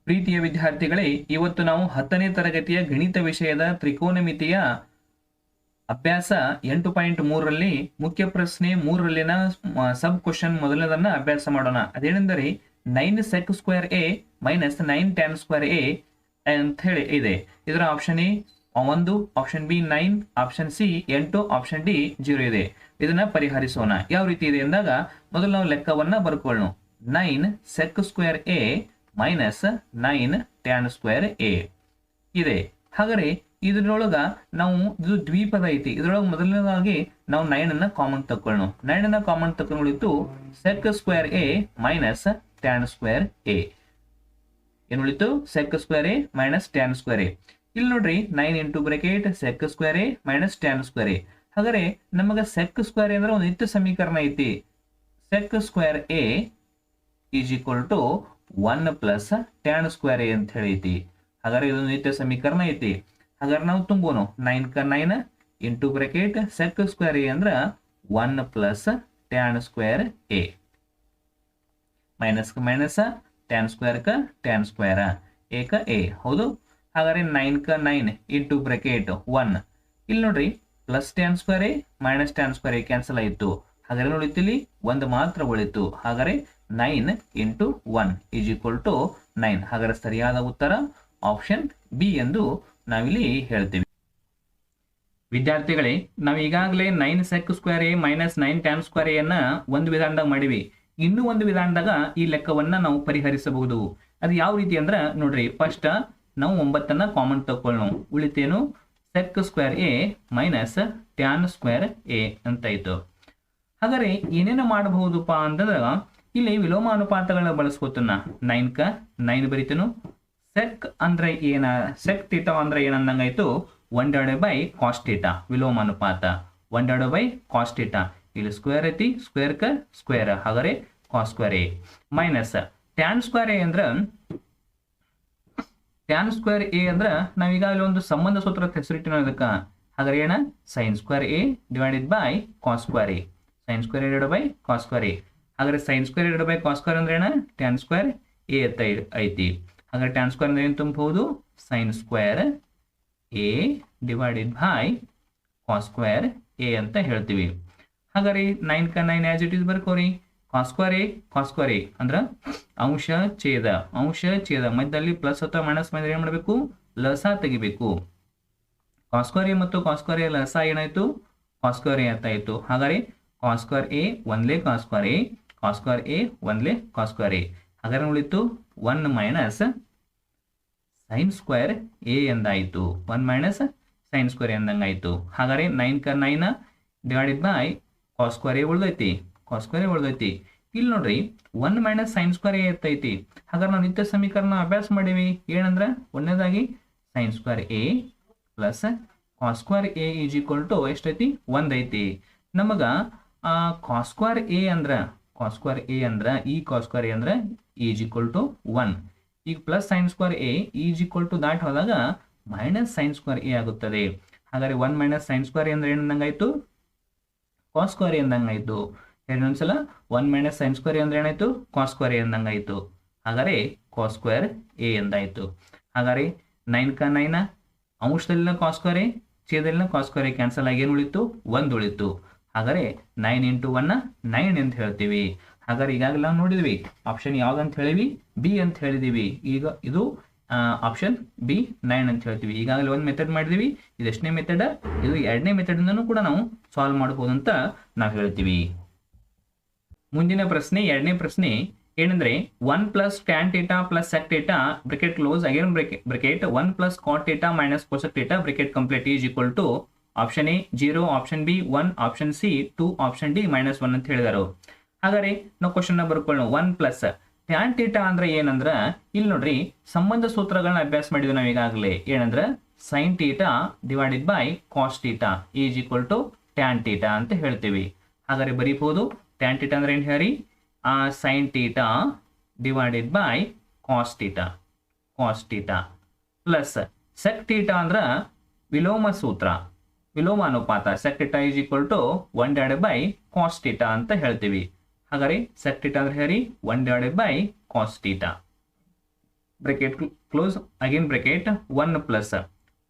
ಪ್ರೀತಿಯ ವಿದ್ಯಾರ್ಥಿಗಳೇ, ಇವತ್ತು ನಾವು 10ನೇ ತರಗತಿಯ ಗಣಿತ ವಿಷಯದ ತ್ರಿಕೋನಮಿತಿಯ ಅಭ್ಯಾಸ 8.3ರಲ್ಲಿ ಮುಖ್ಯ ಪ್ರಶ್ನೆ 3ರಲ್ಲಿನ ಸಬ್ ಕ್ವಶನ್ ಮೊದಲನೇದನ್ನ ಅಭ್ಯಾಸ ಮಾಡೋಣ. ಅದೇನೆಂದರೆ 9 sec square a minus 9 tan square a ಅಂತ ಹೇಳಿ ಇದೆ. ಇದರ option A 1, option B 9, option C 8, option D 0 ಇದೆ. ಇದನ್ನ ಪರಿಹರಿಸೋಣ. ಯಾವ ರೀತಿ ಇದೆ ಎಂದಾಗ ಮೊದಲು ನಾವು ಲೆಕ್ಕವನ್ನ ಬರ್ಕೊಳ್ಳೋಣ. 9 sec square a minus 9 tan square a ಇದೆ. ಹಾಗಾದ್ರೆ ಇದರೊಳಗ ನಾವು ಇದು ದ್ವಿಪದ ಐತಿ. ಇದರೊಳಗೆ ಮೊದಲನೇದಾಗಿ ನಾವು 9 ಅನ್ನ ಕಾಮನ್ ತಕೊಳ್ಳೋಣ. 9 ಅನ್ನ ಕಾಮನ್ ತಗೊಂಡಿತ್ತು sec square a minus tan square a. ಏನು ಉಳಿತು? sec square a minus tan square a. ಇಲ್ಲಿ ನೋಡ್ರಿ 9 into bracket sec square a minus tan square a. ಹಾಗಾದ್ರೆ ನಮಗ sec square a ಅಂದ್ರೆ ಒಂದು ನಿತ್ಯ ಸಮೀಕರಣ ಐತಿ. sec square a is equal to 1 plus tan square a ಅಂತ ಹೇಳೈತಿ. ಹಾಗಾದ್ರೆ ಇದೊಂದು ನಿತ್ಯ ಸಮೀಕರಣ ಐತಿ. ಹಾಗಾದ್ರೆ ನಾವು ತುಂಬೋನು 9 ಕ 9 into bracket sec square a ಅಂದ್ರ 1 plus tan square a minus ಕ ಮೈನಸ್ tan square ಕ tan square a ಕ a. ಹೌದು. ಹಾಗಾದ್ರೆ 9 ಕ 9 ಇಂಟು ಬ್ರಾಕೆಟ್ 1. ಇಲ್ಲಿ ನೋಡ್ರಿ plus tan square a minus tan square a cancel ಆಯಿತು. ಹಾಗಾದ್ರೆ ಉಳಿತಿಲ್ಲಿ ಒಂದು ಮಾತ್ರ ಉಳಿತು. ಹಾಗಾದ್ರೆ 9 ಇಂಟು 1 ಈಸ್ ಈಕ್ವಲ್ ಟು 9. ಹಾಗಾದ್ರೆ ಸರಿಯಾದ ಉತ್ತರ ಆಪ್ಷನ್ ಬಿ ಎಂದು ನಾವಿಲ್ಲಿ ಹೇಳ್ತೀವಿ. ವಿದ್ಯಾರ್ಥಿಗಳೇ, ನಾವು ಈಗಾಗಲೇ 9 sec square a minus 9 tan square a ಅನ್ನ ಒಂದು ವಿಧಾನದಾಗ ಮಾಡಿವಿ. ಇನ್ನೂ ಒಂದು ವಿಧಾನದಾಗ ಈ ಲೆಕ್ಕವನ್ನ ನಾವು ಪರಿಹರಿಸಬಹುದು. ಅದು ಯಾವ ರೀತಿ ಅಂದ್ರೆ ನೋಡ್ರಿ, ಫಸ್ಟ್ ನಾವು 9 ಕಾಮನ್ ತಕೊಳ್ಳೋಣ. ಉಳಿತೇನು? sec square a minus tan square a ಅಂತ ಇತ್ತು. ಹಾಗಾದ್ರೆ ಏನೇನು ಮಾಡಬಹುದಪ್ಪ ಅಂತಂದ್ರೆ ಇಲ್ಲಿ ವಿಲೋಮ ಅನುಪಾತಗಳನ್ನ ಬಳಸ್ಕೋತನ. 9 ಕ 9 ಬರಿತೇನು. ಸೆಕ್ ಅಂದ್ರೆ ಏನ? ಸೆಕ್ ಥೀಟಾ ಅಂದ್ರೆ ಏನಂದಂಗಾಯ್ತು? 1/by cos ಥೀಟಾ ವಿಲೋಮ ಅನುಪಾತ 1/by cos ಥೀಟಾ. ಇಲ್ಲಿ ಸ್ಕ್ವೇರ್ ಐತಿ, ಸ್ಕ್ವೇರ್ ಕ ಸ್ಕ್ವೇರ್, ಹಾಗಾದ್ರೆ cos square a minus tan square a ಅಂದ್ರೆ tan square a ಅಂದ್ರೆ ನಾವೀಗಾಗಲೇ ಒಂದು ಸಂಬಂಧ ಸೂತ್ರ ಹೆಸರಿಟ್ಟಿನ ಅದಕ್ಕ. ಹಾಗಾದ್ರೆ ಏನ? sin square a divided by cos square a. sin square a divided by cos square a. ಹಾಗಾದ್ರೆ sin square divided by cos square ಅಂದ್ರೆ ಏನ? tan square a ಅಂತ ಐತಿ. ಹಾಗಾದ್ರೆ tan square ಅಂದ್ರೆ ಏನು ತುಂಬಬಹುದು? sin square a divided by cos square a ಅಂತ ಹೇಳ್ತೀವಿ. ಹಾಗಾದ್ರೆ 9 ಕ 9 ಆಸ್ ಇಟ್ ಇಸ್ ಬರ್ಕೋರಿ. cos square a ಅಂದ್ರ ಅಂಶ ಛೇದ, ಅಂಶ ಛೇದ ಮಧ್ಯದಲ್ಲಿ ಪ್ಲಸ್ ಅಥವಾ ಮೈನಸ್ ಮಾಡಿದ್ರೆ ಏನ್ ಮಾಡಬೇಕು? ಲಸ ತೆಗಿಬೇಕು. cos square a ಮತ್ತು cos square a ಲಸ ಏನಾಯ್ತು? cos square a ಅಂತ ಆಯ್ತು. ಹಾಗಾದ್ರೆ cos square a ಒಂದ್ಲೆ cos square a, cos square a ಒಂದ್ಲೆ cos square a. ಹಾಗಾದ್ರೆ ಉಳಿತು 1 minus sin square a ಎಂದಾಯ್ತು. 1 minus sin square a ಎಂದಂಗಾಯ್ತು. ಹಾಗಾದ್ರೆ 9 ಕ 9 divided by cos square a ಉಳಿದೈತಿ, cos square a ಉಳಿದೈತಿ. ಇಲ್ಲಿ ನೋಡ್ರಿ 1 minus sin square a ಇರ್ತೈತಿ. ಹಾಗಾದ್ರೆ ನಾವು ನಿತ್ಯ ಸಮೀಕರಣ ಅಭ್ಯಾಸ ಮಾಡೀವಿ. ಏನಂದ್ರೆ ಒಂದನೇದಾಗಿ sin square a plus cos square a is equal to ಎಷ್ಟೈತಿ? 1 ಐತಿ. ನಮಗ cos square a ಅಂದ್ರ cos square a ಅಂದ್ರ ಈ cos square a ಅಂದ್ರ ಈಸ್ ಈಕ್ವಲ್ ಟು 1. ಈಗ plus sin square a is equal to ದಾಟ್ ಹೋದಾಗ ಮೈನಸ್ sin square a ಆಗುತ್ತದೆ. ಹಾಗಾದ್ರೆ 1 ಮೈನಸ್ sin square a ಅಂದ್ರೆ ಏನಂದಂಗಾಯ್ತು? cos square a ಎಂದಂಗಾಯ್ತು. ಇನ್ನೊಂದ್ಸಲ 1 ಮೈನಸ್ sin square a ಅಂದ್ರೆ ಏನಾಯ್ತು? cos square a ಎಂದಂಗಾಯ್ತು. ಹಾಗಾದ್ರೆ cos square a ಎಂದಾಯ್ತು. ಹಾಗಾದ್ರೆ 9 ಕ 9 ಅಂಶದಲ್ಲಿನ cos square a, ಛೇದದಲ್ಲಿನ cos square a cancel ಆಗಿ ಏನು ಉಳಿತು? 1 ಉಳಿತು. ಹಾಗಾದ್ರೆ 9 ಇಂಟು 1 9 ಅಂತ ಹೇಳ್ತೀವಿ. ಹಾಗಾದ್ರೆ ಈಗಾಗಲೇ ನಾವು ನೋಡಿದ್ವಿ ಆಪ್ಷನ್ ಯಾವ್ದಂತ ಹೇಳಿವಿ? ಬಿ ಅಂತ ಹೇಳಿದೀವಿ. ಈಗ ಇದು ಆಪ್ಷನ್ ಬಿ 9 ಅಂತ ಹೇಳ್ತೀವಿ. ಈಗಾಗಲೇ ಒಂದು ಮೆಥಡ್ ಮಾಡಿದೀವಿ. ಇದು ಎಷ್ಟನೇ ಮೆಥಡ್? ಇದು ಎರಡನೇ ಮೆಥಡ್ ಇಂದನೂ ಕೂಡ ನಾವು ಸಾಲ್ವ್ ಮಾಡಬಹುದು ಅಂತ ನಾವು ಹೇಳ್ತೀವಿ. ಮುಂದಿನ ಪ್ರಶ್ನೆ, ಎರಡನೇ ಪ್ರಶ್ನೆ ಏನಂದ್ರೆ 1 plus tan theta plus sec theta bracket close again bracket 1 plus cot theta minus cosec theta bracket complete is equal to option A 0, option B 1, option C 2, option D -1 ಅಂತ ಹೇಳಿದಾರು. ಹಾಗಾದ್ರೆ ನಾವು ಕ್ವಶನ್ ಬರ್ಕೊಳ್ಳೋಣ. 1 ಪ್ಲಸ್ tan ಥೀಟಾ ಅಂದ್ರೆ ಏನಂದ್ರ ಇಲ್ಲಿ ನೋಡ್ರಿ ಸಂಬಂಧ ಸೂತ್ರಗಳನ್ನ ಅಭ್ಯಾಸ ಮಾಡಿದ್ವಿ ನಾವು ಈಗಾಗಲೇ. ಏನಂದ್ರ sin theta divided by cos theta is equal to tan theta ಅಂತ ಹೇಳ್ತೀವಿ. ಹಾಗಾದ್ರೆ ಬರೀಬಹುದು tan ಥೀಟಾ ಅಂದ್ರೆ ಏನು ಹೇಳಿ? sin theta divided by cos theta plus sec theta ಅಂದ್ರ ವಿಲೋಮ ಸೂತ್ರ, ವಿಲೋಮ ಅನುಪಾತ sec theta is equal to 1/by cos theta ಅಂತ ಹೇಳ್ತೀವಿ. ಹಾಗಾದ್ರೆ sec ಥೀಟಾ ಅಂದ್ರೆ ಹೇಳಿ 1/by cos theta. Bracket close again bracket 1 plus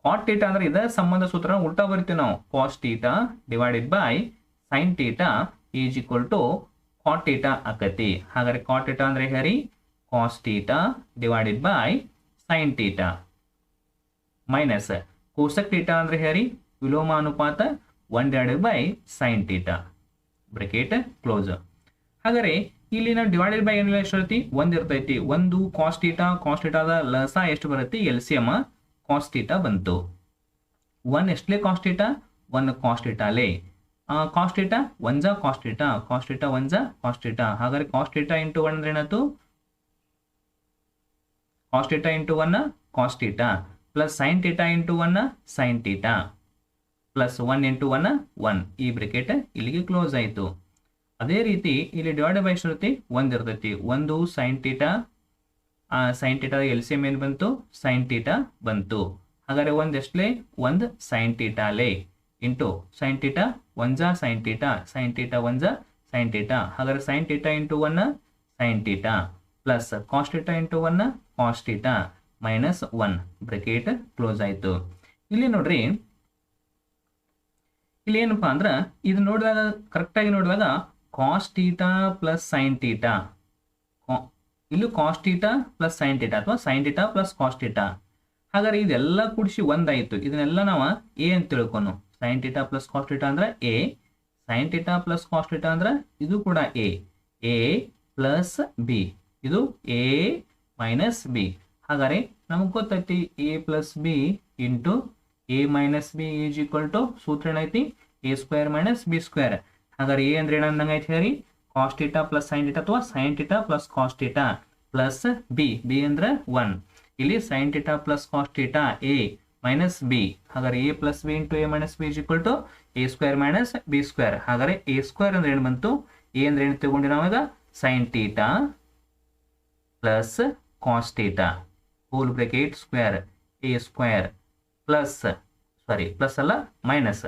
cot theta ಅಂದ್ರೆ ಇದ ಸಂಬಂಧ ಸೂತ್ರ ಉಲ್ಟಾ ಬರ್ತೀವಿ ನಾವು cos theta divided by sine theta is equal to cot theta ಆಕತಿ. ಹಾಗಾದ್ರೆ ಕಾಟ್ ಥೀಟಾ ಅಂದ್ರೆ ಹೇರಿ cos theta divided by sine theta minus ಕೋಸಕ್ theta ಅಂದ್ರೆ ಹೇರಿ ವಿಲೋಮಾನುಪಾತ 1 divided by sine theta bracket close. ಹಾಗಾದ್ರೆ ಇಲ್ಲಿ ನಾವು ಡಿವೈಡೆಡ್ ಬೈ ಏನಿಲ್ಲ ಎಷ್ಟು ಇರ್ತೈತಿ 1 ಇರ್ತೈತಿ. 1 ಕಾಸ್ ಥೀಟಾದ ಲಸ ಎಷ್ಟು ಬರುತ್ತೆ ಎಲ್ಸಿಎಂ ಕಾಸ್ ಥೀಟಾ ಬಂತು. 1 ಎಷ್ಟಲೇ ಕಾಸ್ ಥೀಟಾ 1 ಕಾಸ್ ಥೀಟಾಲೇ ಕಾಸ್ ಥೀಟಾ 1 ಜಾ ಕಾಸ್ ಥೀಟಾ 1 ಜಾ ಕಾಸ್ ಥೀಟಾ. ಹಾಗಾದ್ರೆ ಕಾಸ್ ಥೀಟಾ ಇಂಟು 1 ಅಂದ್ರೆ ಏನಾಯ್ತು cos theta into 1 cos theta plus sine theta into 1 sine theta plus 1 into 1 1 ಈ ಬ್ರಾಕೆಟ್ ಇಲ್ಲಿಗೆ ಕ್ಲೋಸ್ ಆಯಿತು. ಅದೇ ರೀತಿ ಇಲ್ಲಿ ಡಿವೈಡ್ ಬೈ ಎಷ್ಟು ಇರುತ್ತೆ 1 ಇರ್ತೈತಿ. 1 ಸೈನ್ ಥೀಟಾ ಎಲ್ಸಿಎಂ ಏನು ಬಂತು ಸೈನ್ ಥೀಟಾ ಬಂತು. ಹಾಗಾದ್ರೆ 1 ಎಷ್ಟಲೇ 1 ಸೈನ್ ಥೀಟಾಲೇ ಇಂಟು ಸೈನ್ ಥೀಟಾ 1 ಜಾ ಸೈನ್ ಥೀಟಾ 1 ಜಾ ಸೈನ್ ಥೀಟಾ. ಹಾಗಾದ್ರೆ sine theta into 1 sine theta plus cos theta into 1 cos theta minus 1 bracket close ಆಯಿತು. ಇಲ್ಲಿ ನೋಡ್ರಿ ಇಲ್ಲಿ ಏನಪ್ಪಾ ಅಂದ್ರೆ ಇದು ನೋಡಿದಾಗ ಕರೆಕ್ಟಾಗಿ ನೋಡಿದಾಗ cos theta plus sine theta ಇಲ್ಲೂ cos theta plus sine theta ಅಥವಾ sine theta plus cos theta. ಹಾಗಾದ್ರೆ ಇದೆಲ್ಲ ಕೂಡಿಸಿ ಒಂದಾಯಿತು. ಇದನ್ನೆಲ್ಲ ನಾವು ಎ ಅಂತ ತಿಳ್ಕೊನು. Sine theta plus cos theta ಅಂದ್ರೆ A, sine theta plus cos theta ಅಂದ್ರೆ ಇದು ಕೂಡ ಎ ಪ್ಲಸ್ ಬಿ, ಇದು ಎ ಮೈನಸ್ ಬಿ. ಹಾಗಾದ್ರೆ ನಮಗೆ ಗೊತ್ತೈತಿ A plus B into A minus B is equal to ಸೂತ್ರ ಏನೈತಿ A square minus B square. ಹಾಗಾದ್ರೆ ಎ ಅಂದ್ರೆ ಏನಂದಂಗೆ ಐತಿ ಹೇಳಿ cos theta plus sine theta ಅಥವಾ sine theta plus cos theta plus B ಅಂದ್ರೆ 1. ಇಲ್ಲಿ sine theta plus cos theta A minus B. ಹಾಗಾದ್ರೆ A plus B into A minus B is equal to A square minus B square. ಹಾಗಾದ್ರೆ A square ಅಂದ್ರೆ ಏನು ಬಂತು A ಅಂದ್ರೆ ಏನು ತಗೊಂಡಿ ನಾವಾಗ sine theta plus cos theta whole bracket square A square plus plus ಅಲ್ಲ ಮೈನಸ್.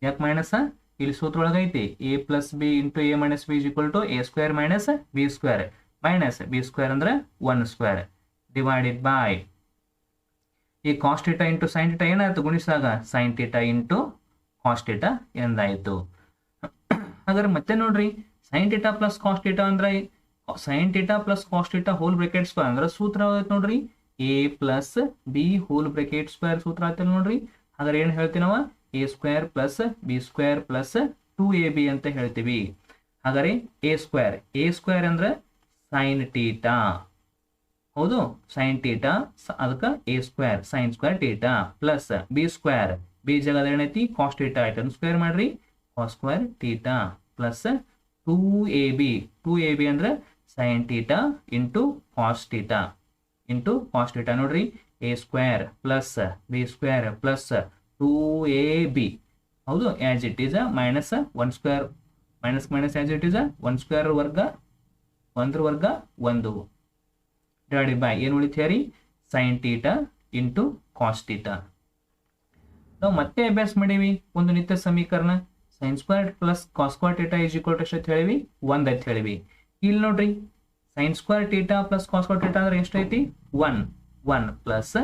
ಯಾಕೆ ಮೈನಸ್ ಇಲ್ಲಿ ಸೂತ್ರ ಒಳಗೈತಿ A plus B into A minus B is equal to A square minus B square minus B square ಅಂದ್ರೆ 1 square divided by ಈ cos theta into sine theta ಏನಾಯ್ತು ಗುಣಿಸಿದಾಗ sine theta into cos theta ಎಂದಾಯ್ತು. ಹಾಗಾದ್ರೆ ಮತ್ತೆ ನೋಡ್ರಿ sine theta plus cos theta ಅಂದ್ರೆ sine theta plus cos theta whole bracket square ಅಂದ್ರೆ ಸೂತ್ರ ಆಯ್ತು ನೋಡ್ರಿ A plus B hole bracket square ಸೂತ್ರ ಆಯ್ತಲ್ಲ ನೋಡ್ರಿ. ಹಾಗಾದ್ರೆ ಏನು ಹೇಳ್ತೀವಿ ನಾವು A square plus B square plus 2ab ಅಂತ ಹೇಳ್ತೀವಿ. ಹಾಗಾದ್ರೆ ಎ ಸ್ಕ್ವೇರ್ ಅಂದ್ರೆ ಸೈನ್ ಥೀಟಾ ಹೌದು ಸೈನ್ ಥೀಟಾ ಅದಕ್ಕೆ A square sine square theta plus B square B ಜಾಗದ ಏನೈತಿ ಕಾಸ್ ಥೀಟಾ ಆಯ್ತು ಅದನ್ನು ಸ್ಕ್ವೇರ್ ಮಾಡ್ರಿ ಕಾಸ್ ಸ್ಕ್ವೇರ್ ಥೀಟಾ ಪ್ಲಸ್ 2ab ಅಂದ್ರೆ sine theta into cos theta ನೋಡ್ರಿ A square plus B square plus 2ab ಹೌದು as it is minus 1 square minus as it is 1 square ವರ್ಗ 1 ವರ್ಗ 1 ಡಿವೈಡೆಡ್ ಬೈ ಏನು ಉಳಿತೇರಿ sine theta into cos theta. ನಾವು ಮತ್ತೆ ಅಭ್ಯಾಸ ಮಾಡೀವಿ ಒಂದು ನಿತ್ಯ ಸಮೀಕರಣ sine square plus cos square theta is equal to ಎಷ್ಟು ಅಂತ ಹೇಳಿವಿ 1 ಅಂತ ಹೇಳಿವಿ. ಇಲ್ಲಿ ನೋಡ್ರಿ sine square theta plus cos square theta ಅಂದ್ರೆ ಎಷ್ಟು ಐತಿ 1 ಪ್ಲಸ್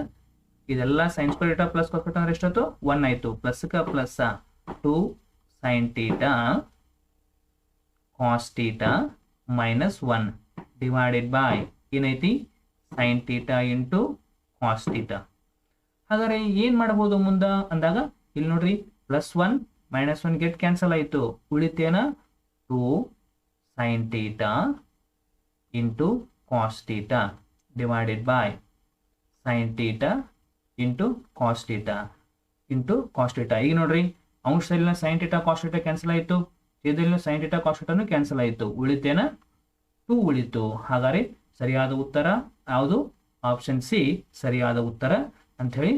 ಇದೆಲ್ಲ sine square theta plus cos square ಅಂದ್ರೆ ಎಷ್ಟಾಯ್ತು 1 ಆಯ್ತು plus plus 2 sine theta cos theta minus 1 divided by ಏನೈತಿ sine theta into cos theta. ಹಾಗಾದ್ರೆ ಏನ್ ಮಾಡಬಹುದು ಮುಂದ ಅಂದಾಗ ಇಲ್ಲಿ ನೋಡ್ರಿ ಪ್ಲಸ್ 1 ಮೈನಸ್ 1 ಗೆಟ್ ಕ್ಯಾನ್ಸಲ್ ಆಯ್ತು ಉಳಿತೇನ 2 sine theta into cos theta divided by sine theta into cos theta ಈಗ ನೋಡ್ರಿ ಅಂಶದಲ್ಲಿನ sine theta cos theta cancel ಆಯ್ತು ಛೇದದಲ್ಲಿನ ಸೈನ್ ಥೀಟಾ ಕಾಸ್ ಥೀಟಾನು ಕ್ಯಾನ್ಸಲ್ ಆಯ್ತು ಉಳಿತೇನ 2 ಉಳಿತು. ಹಾಗಾದ್ರೆ ಸರಿಯಾದ ಉತ್ತರ ಯಾವುದು ಆಪ್ಷನ್ ಸಿ ಸರಿಯಾದ ಉತ್ತರ ಅಂತ ಹೇಳಿ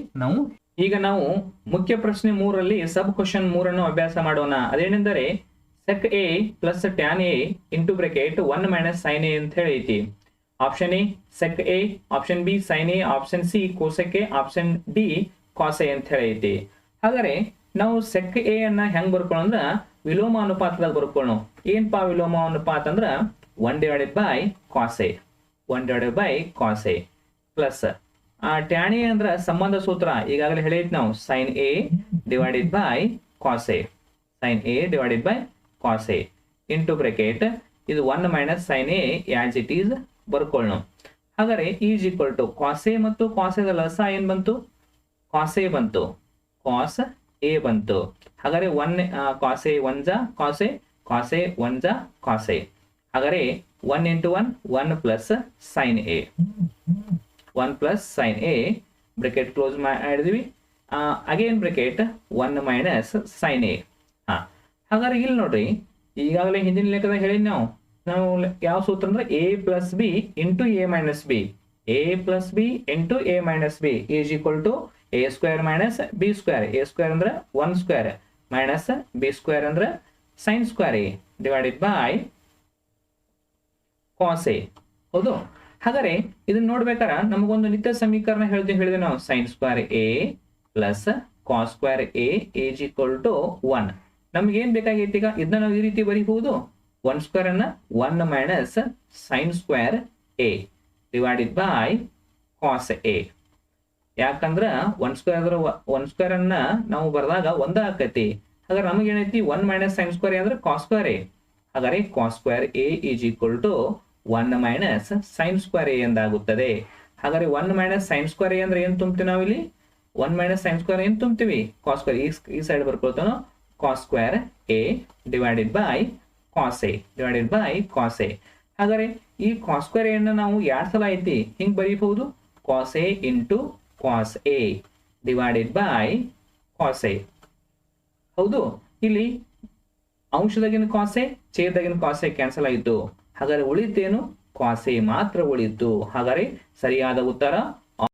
ಈಗ ನಾವು ಮುಖ್ಯ ಪ್ರಶ್ನೆ 3ರಲ್ಲಿ ಸಬ್ ಕ್ವಶನ್ 3 ಅಭ್ಯಾಸ ಮಾಡೋಣ. ಅದೇನೆಂದರೆ sec A plus tan A into bracket 1 minus sine A ಅಂತ ಹೇಳಿ ಐತಿ. Option A sec A, option B sine A, option C cosec A, option D cos A ಅಂತ ಹೇಳಿ ಐತಿ. ಹಾಗಾದ್ರೆ ನಾವು ಸೆಕ್ ಎ ಅನ್ನ ಹೆಂಗ್ ಬರ್ಕೊಳ್ಳೋ ಅಂದ್ರ ವಿಲೋಮ ಅನುಪಾತದಾಗ ಬರ್ಕೊಳ್ಳೋ. ಏನಪ್ಪಾ ವಿಲೋಮ ಅನುಪಾತ ಅಂದ್ರ 1 divided by cos A 1 divided by cos A plus tan A ಅಂದ್ರೆ ಸಂಬಂಧ ಸೂತ್ರ ಈಗಾಗಲೇ ಹೇಳಿದ್ ನಾವು sin A divided by cos A sin A divided by cos A into bracket ಇದು 1 minus sin A as it is ಬರ್ಕೊಳ್ಳೋಣ. ಹಾಗಾದ್ರೆ is equal to cos A ಮತ್ತು cos A the ಲಸ ಏನ್ ಬಂತು cos A ಬಂತು cos A ಬಂತು. ಹಾಗಾದ್ರೆ 1 cos A 1 ಜಾ cos A cos A 1 ಜಾ cos A. ಹಾಗಾದ್ರೆ 1 into 1 1 plus sin A 1 plus sin A bracket close ಮಾಡಿದ್ವಿ. Again bracket 1 minus sin A. ಹಾಗಾದ್ರೆ ಇಲ್ಲಿ ನೋಡ್ರಿ ಈಗಾಗಲೇ ಹಿಂದಿನ ಲೆಕ್ಕದಾಗ ಹೇಳಿ ನಾವು ಯಾವ ಸೂತ್ರ ಅಂದ್ರೆ a plus b into a minus b a plus b into a minus b is equal to a square minus b square. a square ಅಂದ್ರೆ 1 square minus b square ಅಂದ್ರೆ sin square a divided by cos a. ಹೌದು. ಹಾಗಾದ್ರೆ ಇದನ್ನ ನೋಡ್ಬೇಕಾದ್ರೆ ನಮಗೊಂದು ನಿತ್ಯ ಸಮೀಕರಣ ಹೇಳಿದೆ ನಾವು sin square a plus cos square a is equal to 1. ನಮ್ಗೆ ಏನ್ ಬೇಕಾಗೈತಿ ಈಗ ಇದನ್ನ ನಾವು ಈ ರೀತಿ ಬರೀಬಹುದು 1 square ಅನ್ನ 1 minus sin square a divided by cos a. ಯಾಕಂದ್ರ 1 square ಅಂದ್ರೆ 1 square ಅನ್ನ ನಾವು ಬರೆದಾಗ ಒಂದ ಆಕತಿ. ಹಾಗಾದ್ರೆ ನಮಗೆ ಏನೈತಿ 1 minus sin square a ಅಂದ್ರೆ cos square a. ಹಾಗಾದ್ರೆ cos square a is equal to 1 minus sin square a ಎಂದಾಗುತ್ತದೆ. ಹಾಗಾದ್ರೆ 1 minus sin square a ಅಂದ್ರೆ ಏನ್ ತುಂಬ್ತೀವಿ ನಾವಿಲ್ಲಿ 1 minus sin square ಏನ್ ತುಂಬ್ತೀವಿ cos square ಈ side ಬರ್ಕೊಳ್ತಾನೋ cos square a divided by cos a divided by cos a. ಹಾಗಾದ್ರೆ ಈ cos square a ಅನ್ನು ನಾವು ಎರಡು ಸಲ ಐತಿ ಹಿಂಗ್ ಬರೀಬಹುದು cos a into cos a divided by cos a. ಹೌದು. ಇಲ್ಲಿ ಅಂಶದಾಗಿನ cos a ಛೇದದಾಗಿನ cos a cancel ಆಯಿತು. ಹಾಗಾದ್ರೆ ಉಳಿತೇನು cos a ಮಾತ್ರ ಉಳಿತು. ಹಾಗಾದ್ರೆ ಸರಿಯಾದ ಉತ್ತರ